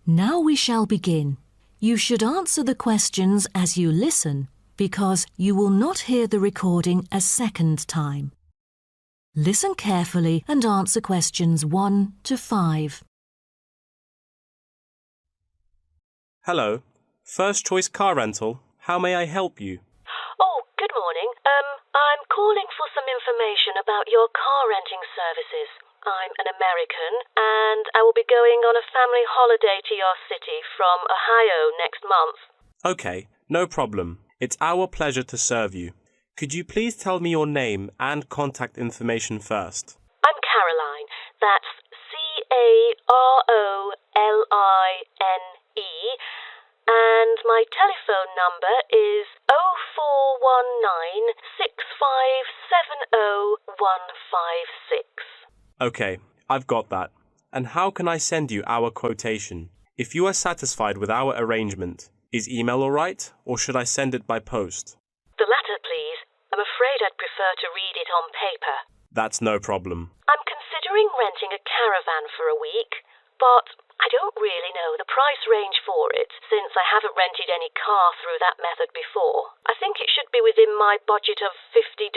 Now we shall begin. You should answer the questions as you listen, because you will not hear the recording a second time. Listen carefully and answer questions 1 to 5. Hello, First Choice Car Rental. How may I help you? Oh, good morning. I'm calling for some information about your car renting services. I'm an American, and I will be going on a family holiday to your city from Ohio next month. Okay, no problem. It's our pleasure to serve you. Could you please tell me your name and contact information first? I'm Caroline. That's Caroline, and my telephone number is 04196570 Okay, I've got that. And how can I send you our quotation? If you are satisfied with our arrangement, is email all right, or should I send it by post? The latter, please. I'm afraid I'd prefer to read it on paper. That's no problem. I'm considering renting a caravan for a week, but I don't really know the price range for it, since I haven't rented any car through that method before. I think it should be within my budget of $50.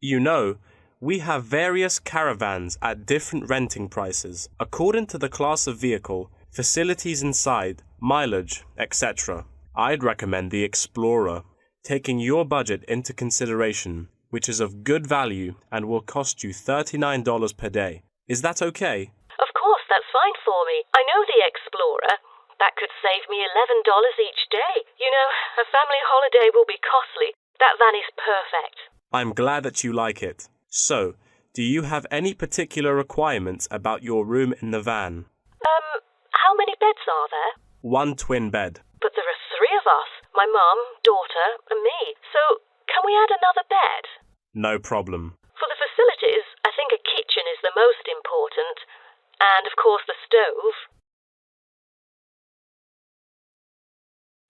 You know, we have various caravans at different renting prices, according to the class of vehicle, facilities inside, mileage, etc. I'd recommend the Explorer, taking your budget into consideration, which is of good value and will cost you $39 per day. Is that okay? Of course, that's fine for me. I know the Explorer. That could save me $11 each day. You know, a family holiday will be costly. That van is perfect. I'm glad that you like it. So, do you have any particular requirements about your room in the van? How many beds are there? 1 twin bed. But there are 3 of us. My mum, daughter, and me. So, can we add another bed? No problem. For the facilities, I think a kitchen is the most important. And, of course, the stove.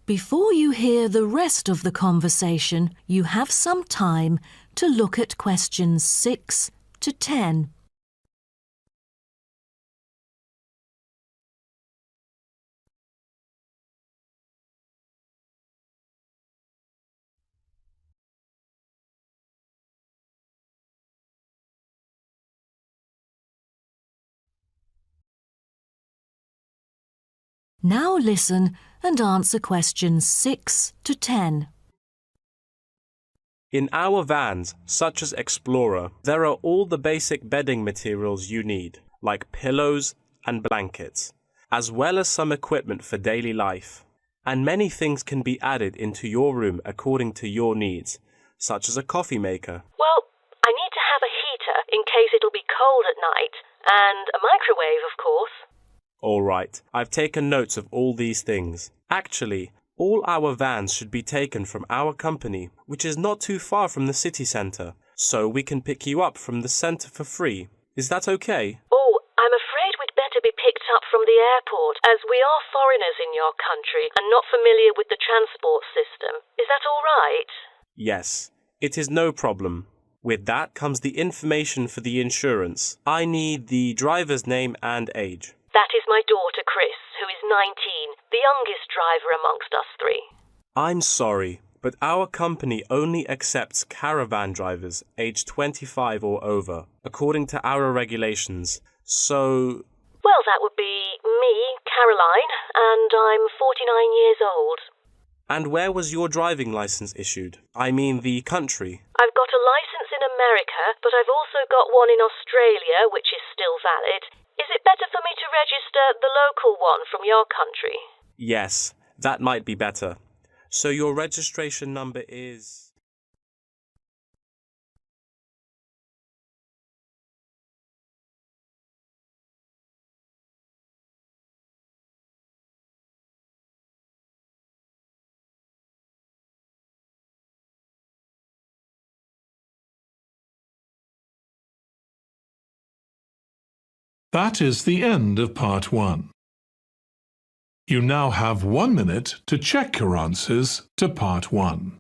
Before you hear the rest of the conversation, you have some time to look at questions 6 to 10. Now listen and answer questions 6 to 10. In our vans, such as Explorer, there are all the basic bedding materials you need, like pillows and blankets, as well as some equipment for daily life. And many things can be added into your room according to your needs, such as a coffee maker. Well, I need to have a heater in case it'll be cold at night, and a microwave, of course. All right, I've taken notes of all these things. Actually, all our vans should be taken from our company, which is not too far from the city centre, so we can pick you up from the centre for free. Is that okay? Oh, I'm afraid we'd better be picked up from the airport, as we are foreigners in your country and not familiar with the transport system. Is that all right? Yes, it is no problem. With that comes the information for the insurance. I need the driver's name and age. That is my daughter, Chris, who is 19, the youngest driver amongst us 3. I'm sorry, but our company only accepts caravan drivers aged 25 or over, according to our regulations. So... Well, that would be me, Caroline, and I'm 49 years old. And where was your driving license issued? I mean the country. I've got a license in America, but I've also got one in Australia, which is still valid. Is it better for me to register the local one from your country? Yes, that might be better. So your registration number is... That is the end of part 1. You now have 1 minute to check your answers to part 1.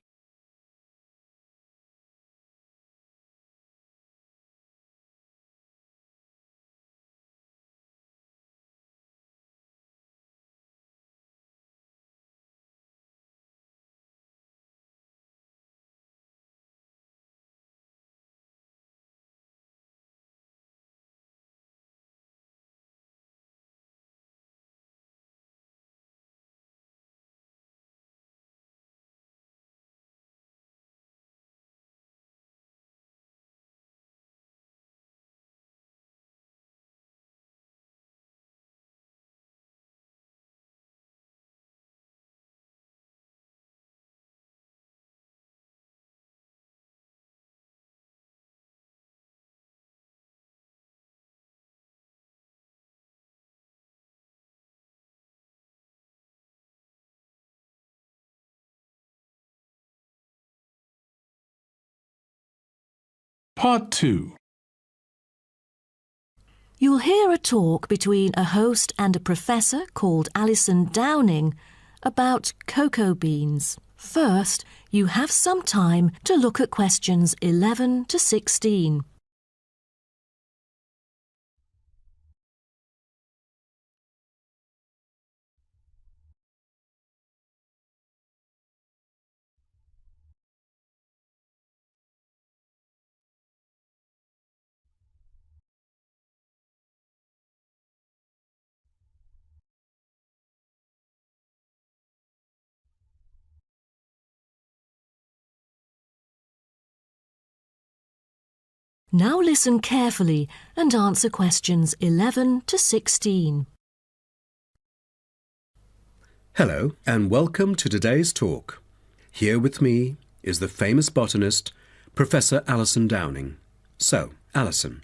Part 2. You'll hear a talk between a host and a professor called Alison Downing about cocoa beans. First, you have some time to look at questions 11 to 16. Now listen carefully and answer questions 11 to 16. Hello and welcome to today's talk. Here with me is the famous botanist, Professor Alison Downing. So, Alison,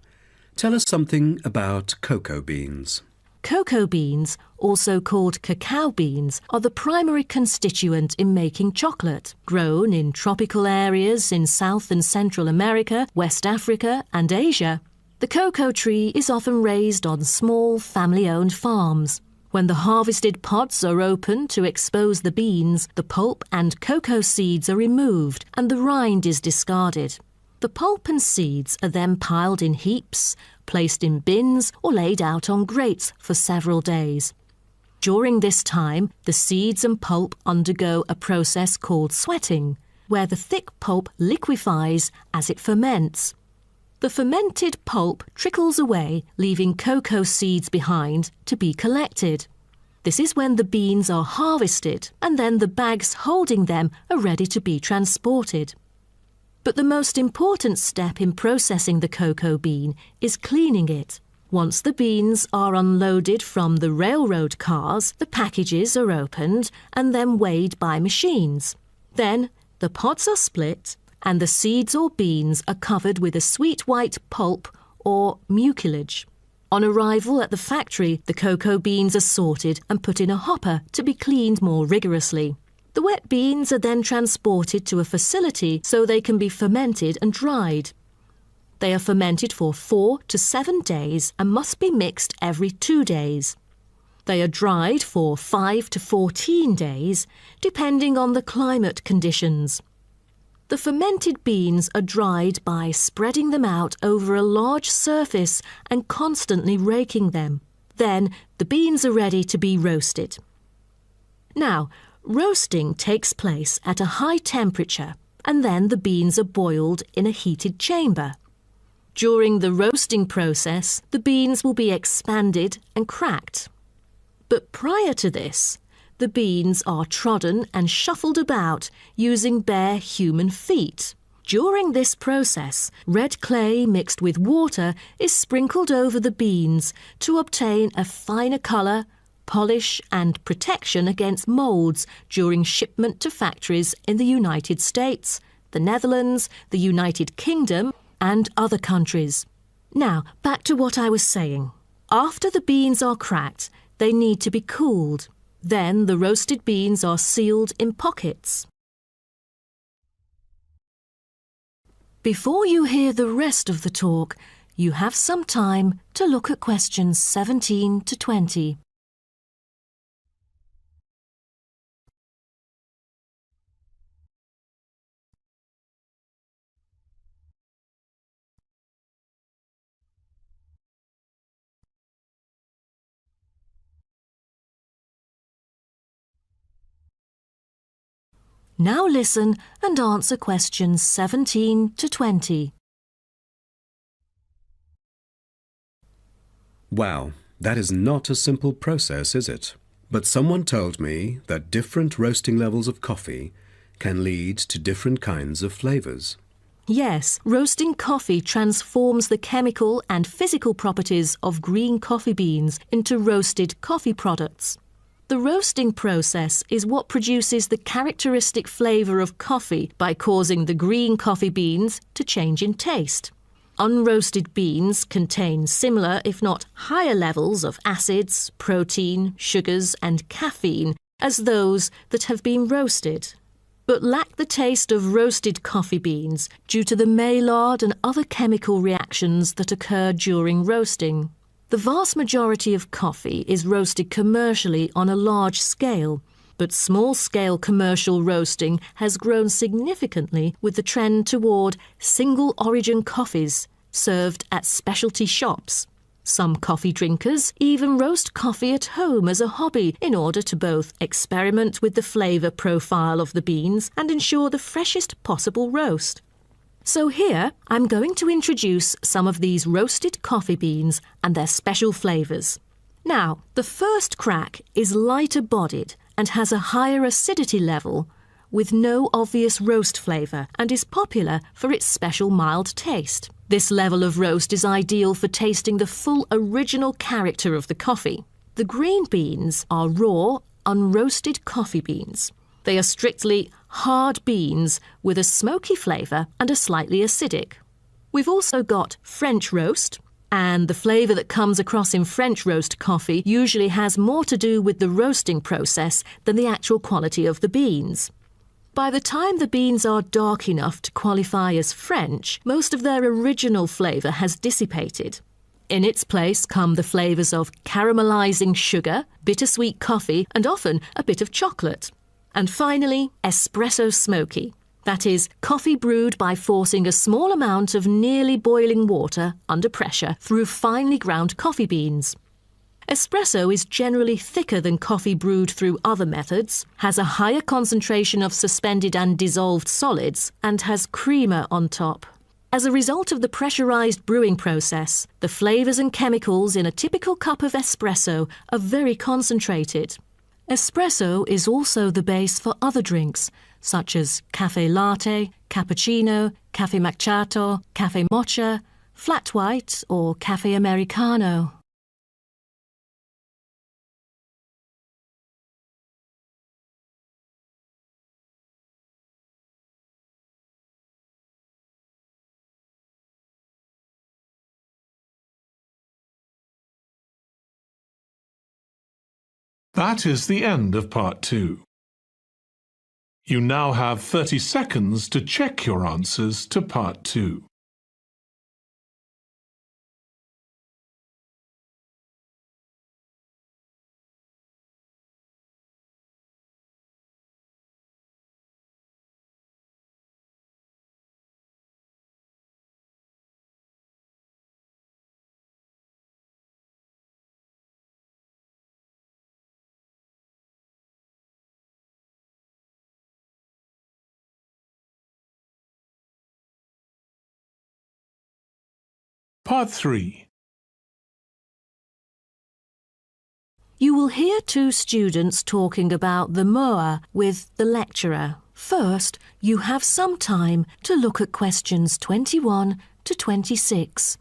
tell us something about cocoa beans. Cocoa beans, also called cacao beans, are the primary constituent in making chocolate. Grown in tropical areas in South and Central America, West Africa and Asia, the cocoa tree is often raised on small family-owned farms. When the harvested pods are opened to expose the beans, the pulp and cocoa seeds are removed and the rind is discarded. The pulp and seeds are then piled in heaps, placed in bins or laid out on grates for several days. During this time, the seeds and pulp undergo a process called sweating, where the thick pulp liquefies as it ferments. The fermented pulp trickles away, leaving cocoa seeds behind to be collected. This is when the beans are harvested, and then the bags holding them are ready to be transported. But the most important step in processing the cocoa bean is cleaning it. Once the beans are unloaded from the railroad cars, the packages are opened and then weighed by machines. Then the pods are split and the seeds or beans are covered with a sweet white pulp or mucilage. On arrival at the factory, the cocoa beans are sorted and put in a hopper to be cleaned more rigorously. The wet beans are then transported to a facility so they can be fermented and dried. They are fermented for 4 to 7 days and must be mixed every 2 days. They are dried for 5 to 14 days, depending on the climate conditions. The fermented beans are dried by spreading them out over a large surface and constantly raking them. Then the beans are ready to be roasted. Now, roasting takes place at a high temperature, and then the beans are boiled in a heated chamber. During the roasting process, the beans will be expanded and cracked. But prior to this, the beans are trodden and shuffled about using bare human feet. During this process, red clay mixed with water is sprinkled over the beans to obtain a finer colour, polish and protection against moulds during shipment to factories in the United States, the Netherlands, the United Kingdom and other countries. Now, back to what I was saying. After the beans are cracked, they need to be cooled. Then the roasted beans are sealed in pockets. Before you hear the rest of the talk, you have some time to look at questions 17 to 20. Now listen and answer questions 17 to 20. Wow, that is not a simple process, is it? But someone told me that different roasting levels of coffee can lead to different kinds of flavours. Yes, roasting coffee transforms the chemical and physical properties of green coffee beans into roasted coffee products. The roasting process is what produces the characteristic flavour of coffee by causing the green coffee beans to change in taste. Unroasted beans contain similar, if not higher levels of acids, protein, sugars and caffeine as those that have been roasted. but lack the taste of roasted coffee beans due to the Maillard and other chemical reactions that occur during roasting. The vast majority of coffee is roasted commercially on a large scale, but small-scale commercial roasting has grown significantly with the trend toward single-origin coffees served at specialty shops. Some coffee drinkers even roast coffee at home as a hobby in order to both experiment with the flavour profile of the beans and ensure the freshest possible roast. So here I'm going to introduce some of these roasted coffee beans and their special flavours. Now, the first crack is lighter bodied and has a higher acidity level with no obvious roast flavour and is popular for its special mild taste. This level of roast is ideal for tasting the full original character of the coffee. The green beans are raw, unroasted coffee beans. They are strictly hard beans with a smoky flavour and are slightly acidic. We've also got French roast, and the flavour that comes across in French roast coffee usually has more to do with the roasting process than the actual quality of the beans. By the time the beans are dark enough to qualify as French, most of their original flavour has dissipated. In its place come the flavours of caramelising sugar, bittersweet coffee, and often a bit of chocolate. And finally, espresso smoky. That is, coffee brewed by forcing a small amount of nearly boiling water under pressure through finely ground coffee beans. Espresso is generally thicker than coffee brewed through other methods, has a higher concentration of suspended and dissolved solids, and has creamer on top. As a result of the pressurised brewing process, the flavours and chemicals in a typical cup of espresso are very concentrated. Espresso is also the base for other drinks, such as cafe latte, cappuccino, cafe macchiato, cafe mocha, flat white or cafe americano. That is the end of part 2. You now have 30 seconds to check your answers to part 2. Part 3. You will hear two students talking about the moa with the lecturer. First, you have some time to look at questions 21 to 26.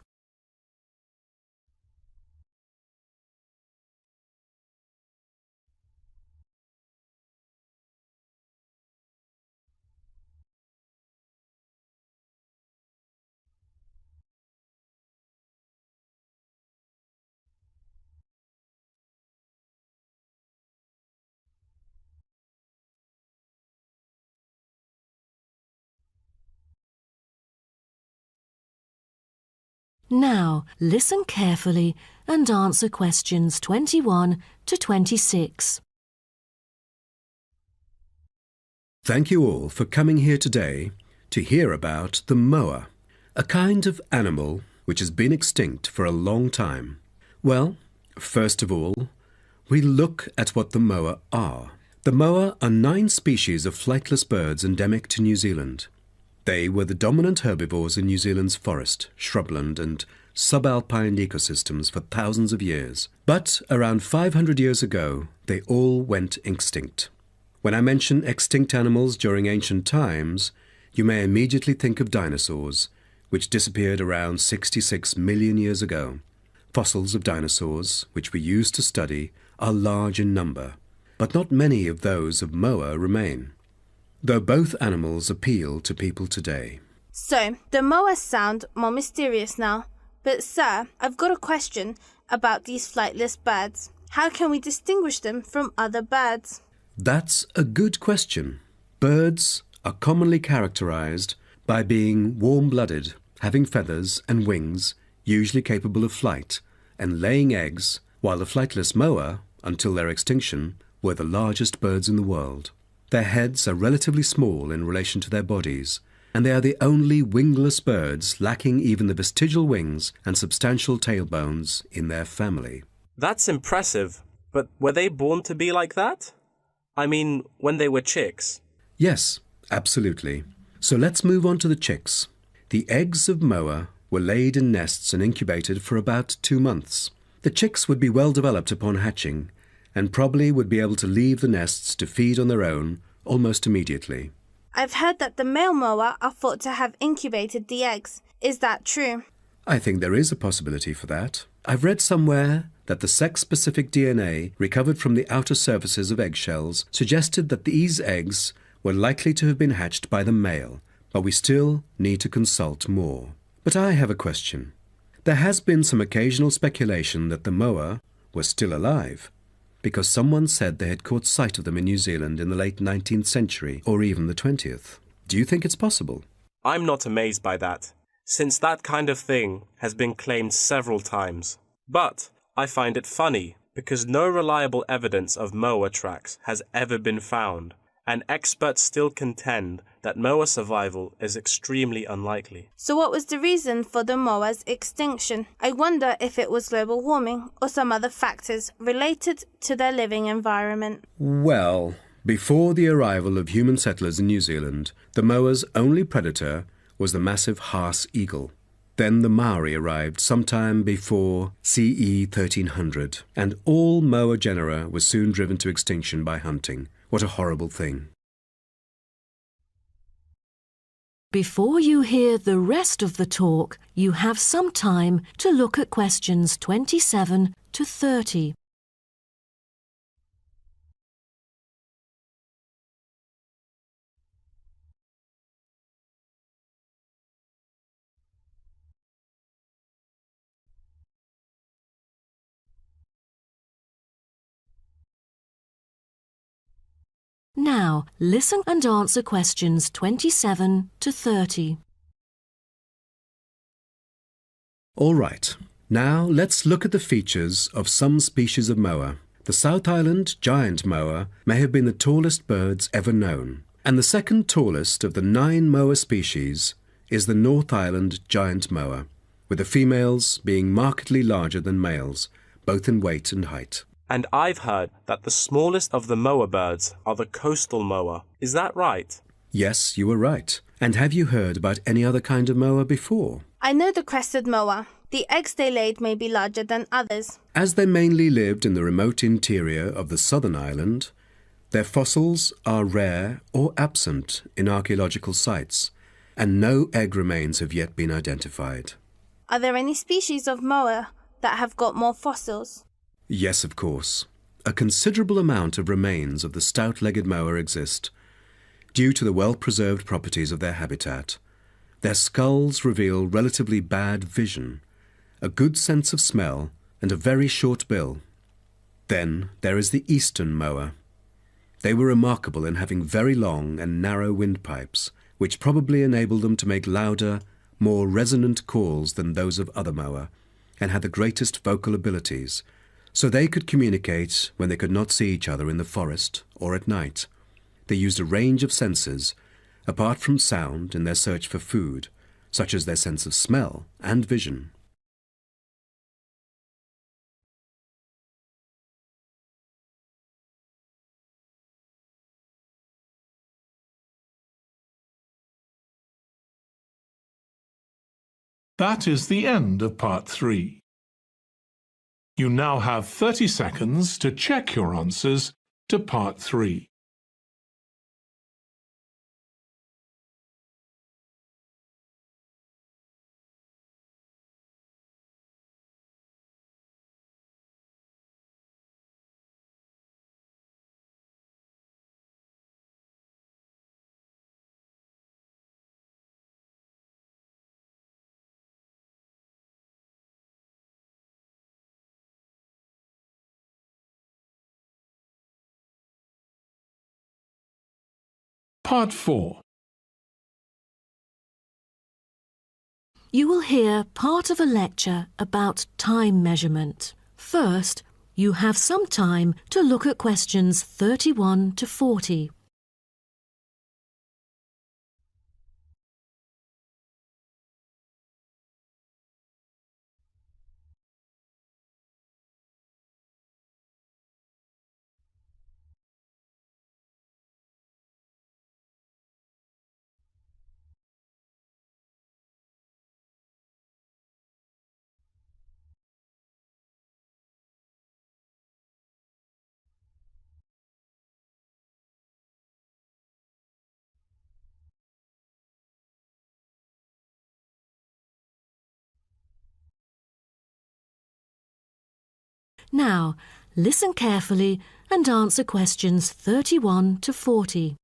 Now, listen carefully and answer questions 21 to 26. Thank you all for coming here today to hear about the moa, a kind of animal which has been extinct for a long time. Well, first of all, we look at what the moa are. The moa are 9 species of flightless birds endemic to New Zealand. They were the dominant herbivores in New Zealand's forest, shrubland and subalpine ecosystems for thousands of years. But around 500 years ago, they all went extinct. When I mention extinct animals during ancient times, you may immediately think of dinosaurs, which disappeared around 66 million years ago. Fossils of dinosaurs, which we use to study, are large in number, but not many of those of moa remain, though both animals appeal to people today. So, the moas sound more mysterious now. But sir, I've got a question about these flightless birds. How can we distinguish them from other birds? That's a good question. Birds are commonly characterized by being warm-blooded, having feathers and wings, usually capable of flight, and laying eggs, while the flightless moa, until their extinction, were the largest birds in the world. Their heads are relatively small in relation to their bodies, and they are the only wingless birds lacking even the vestigial wings and substantial tailbones in their family. That's impressive, but were they born to be like that? I mean, when they were chicks. Yes, absolutely. So let's move on to the chicks. The eggs of moa were laid in nests and incubated for about 2 months. The chicks would be well developed upon hatching, and probably would be able to leave the nests to feed on their own almost immediately. I've heard that the male moa are thought to have incubated the eggs. Is that true? I think there is a possibility for that. I've read somewhere that the sex-specific DNA recovered from the outer surfaces of eggshells suggested that these eggs were likely to have been hatched by the male, but we still need to consult more. But I have a question. There has been some occasional speculation that the moa were still alive, because someone said they had caught sight of them in New Zealand in the late 19th century or even the 20th. Do you think it's possible? I'm not amazed by that, since that kind of thing has been claimed several times. But I find it funny, because no reliable evidence of moa tracks has ever been found, and experts still contend that moa survival is extremely unlikely. So what was the reason for the moa's extinction? I wonder if it was global warming or some other factors related to their living environment. Well, before the arrival of human settlers in New Zealand, the moa's only predator was the massive Haas eagle. Then the Maori arrived sometime before CE 1300, and all moa genera were soon driven to extinction by hunting. What a horrible thing. Before you hear the rest of the talk, you have some time to look at questions 27 to 30. Now, listen and answer questions 27 to 30. All right, now let's look at the features of some species of moa. The South Island giant moa may have been the tallest birds ever known, and the second tallest of the 9 moa species is the North Island giant moa, with the females being markedly larger than males, both in weight and height. And I've heard that the smallest of the moa birds are the coastal moa. Is that right? Yes, you were right. And have you heard about any other kind of moa before? I know the crested moa. The eggs they laid may be larger than others. As they mainly lived in the remote interior of the southern island, their fossils are rare or absent in archaeological sites, and no egg remains have yet been identified. Are there any species of moa that have got more fossils? Yes, of course. A considerable amount of remains of the stout-legged moa exist, due to the well-preserved properties of their habitat. Their skulls reveal relatively bad vision, a good sense of smell, and a very short bill. Then there is the eastern moa. They were remarkable in having very long and narrow windpipes, which probably enabled them to make louder, more resonant calls than those of other moa, and had the greatest vocal abilities, so they could communicate when they could not see each other in the forest or at night. They used a range of senses, apart from sound, in their search for food, such as their sense of smell and vision. That is the end of part 3. You now have 30 seconds to check your answers to part 3. Part 4. You will hear part of a lecture about time measurement. First, you have some time to look at questions 31 to 40. Now, listen carefully and answer questions 31 to 40.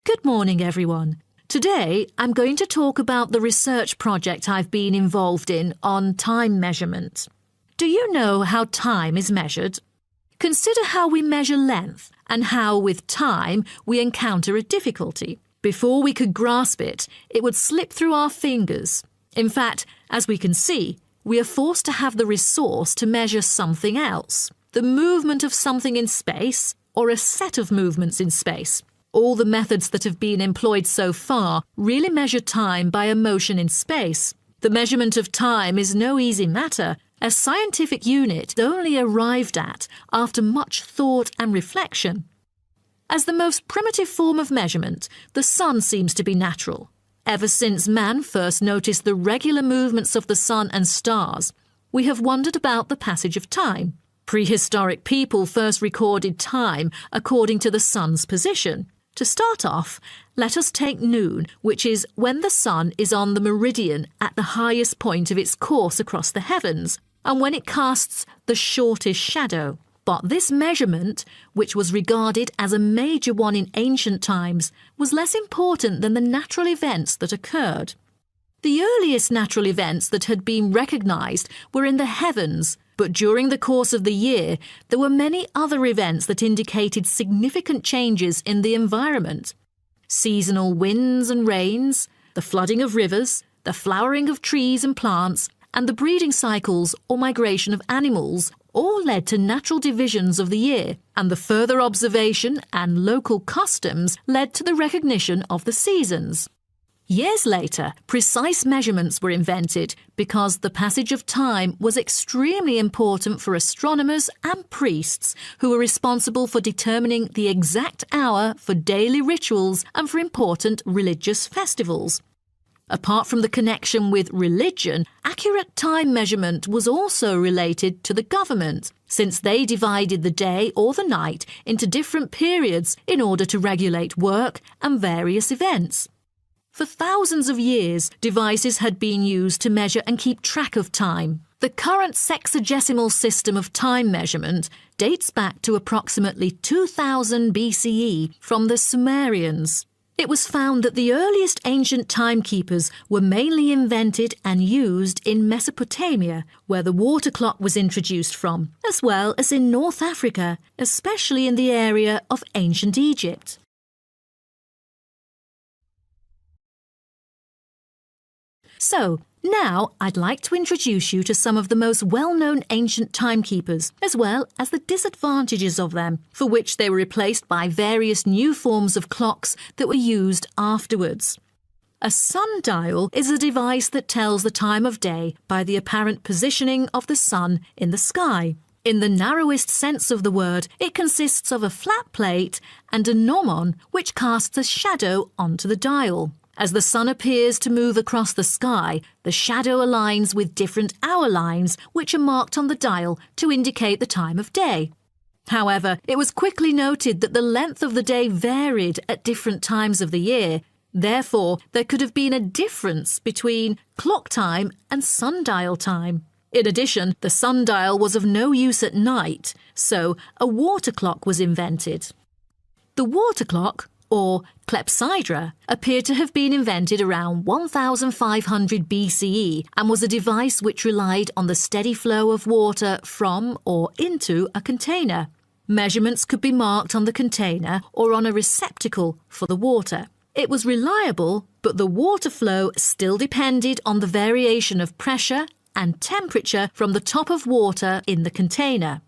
Good morning, everyone. Today, I'm going to talk about the research project I've been involved in on time measurement. Do you know how time is measured? Consider how we measure length and how, with time, we encounter a difficulty. Before we could grasp it, it would slip through our fingers. In fact, as we can see, we are forced to have the resource to measure something else, the movement of something in space or a set of movements in space. All the methods that have been employed so far really measure time by a motion in space. The measurement of time is no easy matter, a scientific unit only arrived at after much thought and reflection. As the most primitive form of measurement, the sun seems to be natural. Ever since man first noticed the regular movements of the sun and stars, we have wondered about the passage of time. Prehistoric people first recorded time according to the sun's position. To start off, let us take noon, which is when the sun is on the meridian at the highest point of its course across the heavens, and when it casts the shortest shadow. But this measurement, which was regarded as a major one in ancient times, was less important than the natural events that occurred. The earliest natural events that had been recognised were in the heavens, but during the course of the year, there were many other events that indicated significant changes in the environment. Seasonal winds and rains, the flooding of rivers, the flowering of trees and plants, and the breeding cycles or migration of animals all led to natural divisions of the year, and the further observation and local customs led to the recognition of the seasons. Years later, precise measurements were invented because the passage of time was extremely important for astronomers and priests who were responsible for determining the exact hour for daily rituals and for important religious festivals. Apart from the connection with religion, accurate time measurement was also related to the government, since they divided the day or the night into different periods in order to regulate work and various events. For thousands of years, devices had been used to measure and keep track of time. The current sexagesimal system of time measurement dates back to approximately 2000 BCE from the Sumerians. It was found that the earliest ancient timekeepers were mainly invented and used in Mesopotamia, where the water clock was introduced from, as well as in North Africa, especially in the area of ancient Egypt. So, now I'd like to introduce you to some of the most well-known ancient timekeepers, as well as the disadvantages of them, for which they were replaced by various new forms of clocks that were used afterwards. A sundial is a device that tells the time of day by the apparent positioning of the sun in the sky. In the narrowest sense of the word, it consists of a flat plate and a gnomon which casts a shadow onto the dial. As the sun appears to move across the sky, the shadow aligns with different hour lines which are marked on the dial to indicate the time of day. However, it was quickly noted that the length of the day varied at different times of the year. Therefore, there could have been a difference between clock time and sundial time. In addition, the sundial was of no use at night, so a water clock was invented. The water clock, or clepsydra, appeared to have been invented around 1500 BCE and was a device which relied on the steady flow of water from or into a container. Measurements could be marked on the container or on a receptacle for the water. It was reliable, but the water flow still depended on the variation of pressure and temperature from the top of water in the container.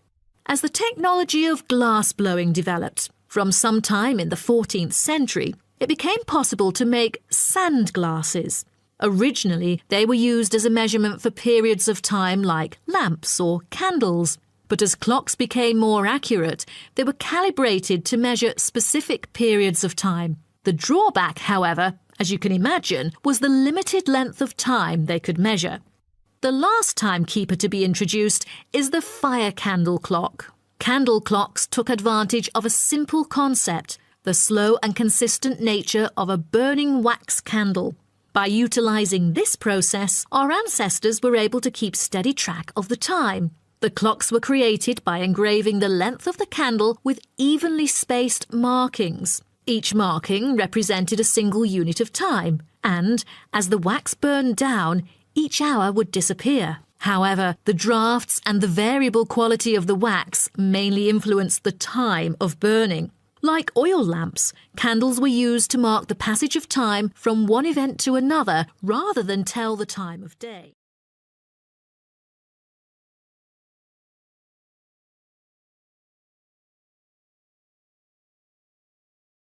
As the technology of glass blowing developed, from some time in the 14th century, it became possible to make sand glasses. Originally, they were used as a measurement for periods of time like lamps or candles. But as clocks became more accurate, they were calibrated to measure specific periods of time. The drawback, however, as you can imagine, was the limited length of time they could measure. The last timekeeper to be introduced is the fire candle clock. Candle clocks took advantage of a simple concept, the slow and consistent nature of a burning wax candle. By utilising this process, our ancestors were able to keep steady track of the time. The clocks were created by engraving the length of the candle with evenly spaced markings. Each marking represented a single unit of time, and as the wax burned down, each hour would disappear. However, the drafts and the variable quality of the wax mainly influenced the time of burning. Like oil lamps, candles were used to mark the passage of time from one event to another rather than tell the time of day.